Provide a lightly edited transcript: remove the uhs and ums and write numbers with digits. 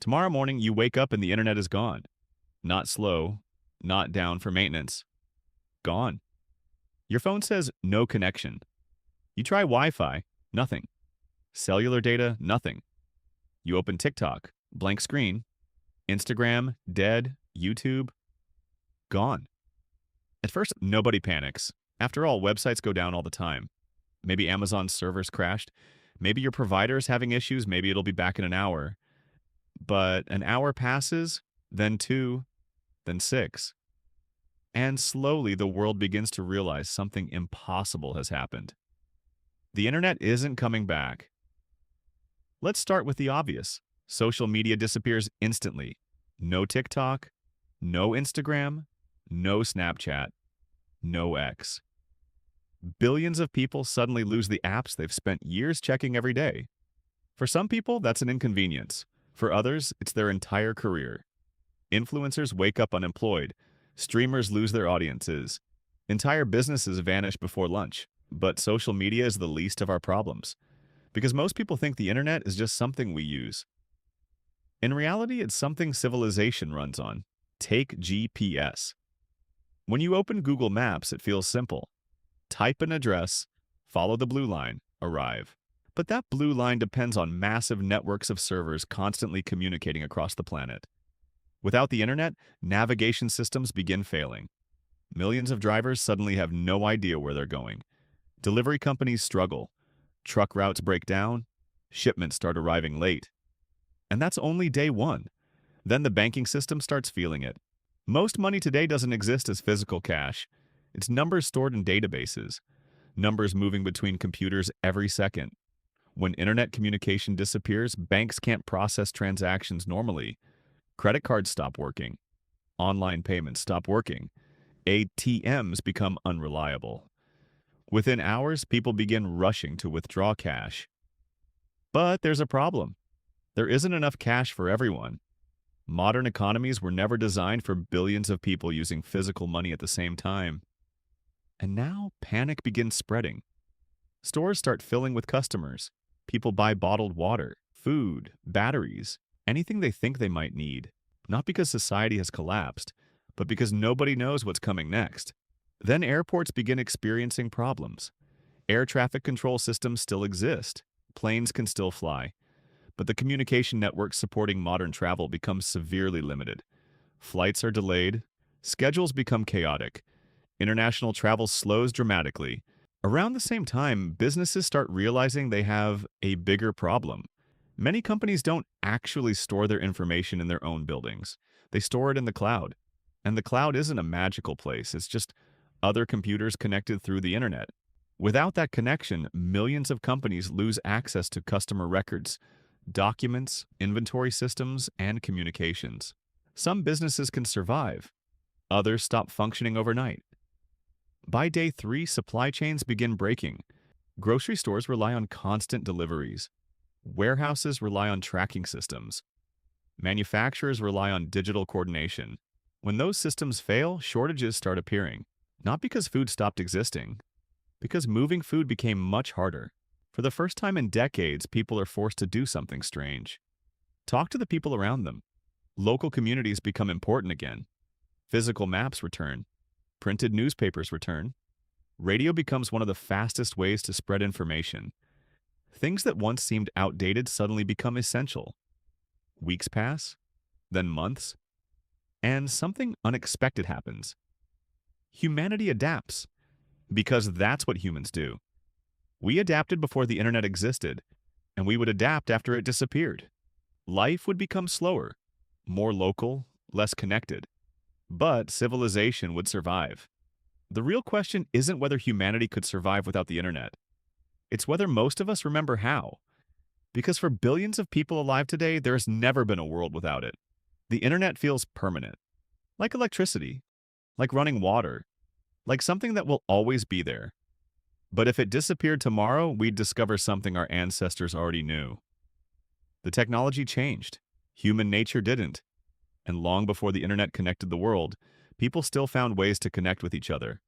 Tomorrow morning, you wake up and the internet is gone. Not slow, not down for maintenance. Gone. Your phone says no connection. You try Wi Fi, nothing. Cellular data, nothing. You open TikTok, blank screen. Instagram, dead. YouTube, gone. At first, nobody panics. After all, websites go down all the time. Maybe Amazon's servers crashed. Maybe your provider is having issues. Maybe it'll be back in an hour. But an hour passes, then two, then six. And slowly, the world begins to realize something impossible has happened. The internet isn't coming back. Let's start with the obvious. Social media disappears instantly. No TikTok, no Instagram, no Snapchat, no X. Billions of people suddenly lose the apps they've spent years checking every day. For some people, that's an inconvenience. For others, it's their entire career. Influencers wake up unemployed. Streamers lose their audiences. Entire businesses vanish before lunch. But social media is the least of our problems, because most people think the internet is just something we use. In reality, it's something civilization runs on. Take GPS. When you open Google Maps, it feels simple. Type an address, follow the blue line, arrive. But that blue line depends on massive networks of servers constantly communicating across the planet. Without the internet, navigation systems begin failing. Millions of drivers suddenly have no idea where they're going. Delivery companies struggle. Truck routes break down. Shipments start arriving late. And that's only day one. Then the banking system starts feeling it. Most money today doesn't exist as physical cash. It's numbers stored in databases. Numbers moving between computers every second. When internet communication disappears, banks can't process transactions normally. Credit cards stop working. Online payments stop working. ATMs become unreliable. Within hours, people begin rushing to withdraw cash. But there's a problem. There isn't enough cash for everyone. Modern economies were never designed for billions of people using physical money at the same time. And now, panic begins spreading. Stores start filling with customers. People buy bottled water, food, batteries, anything they think they might need. Not because society has collapsed, but because nobody knows what's coming next. Then airports begin experiencing problems. Air traffic control systems still exist. Planes can still fly. But the communication networks supporting modern travel become severely limited. Flights are delayed. Schedules become chaotic. International travel slows dramatically. Around the same time, businesses start realizing they have a bigger problem. Many companies don't actually store their information in their own buildings. They store it in the cloud. And the cloud isn't a magical place. It's just other computers connected through the internet. Without that connection, millions of companies lose access to customer records, documents, inventory systems, and communications. Some businesses can survive. Others stop functioning overnight. By day 3, supply chains begin breaking. Grocery stores rely on constant deliveries. Warehouses rely on tracking systems. Manufacturers rely on digital coordination. When those systems fail, shortages start appearing. Not because food stopped existing, because moving food became much harder. For the first time in decades, people are forced to do something strange. Talk to the people around them. Local communities become important again. Physical maps return. Printed newspapers return. Radio becomes one of the fastest ways to spread information. Things that once seemed outdated suddenly become essential. Weeks pass, then months, and something unexpected happens. Humanity adapts, because that's what humans do. We adapted before the internet existed, and we would adapt after it disappeared. Life would become slower, more local, less connected, but civilization would survive. The real question isn't whether humanity could survive without the internet. It's whether most of us remember how. Because for billions of people alive today, there's never been a world without it. The internet feels permanent, like electricity, like running water, like something that will always be there. But if it disappeared tomorrow, we'd discover something our ancestors already knew. The technology changed. Human nature didn't. And long before the internet connected the world, people still found ways to connect with each other.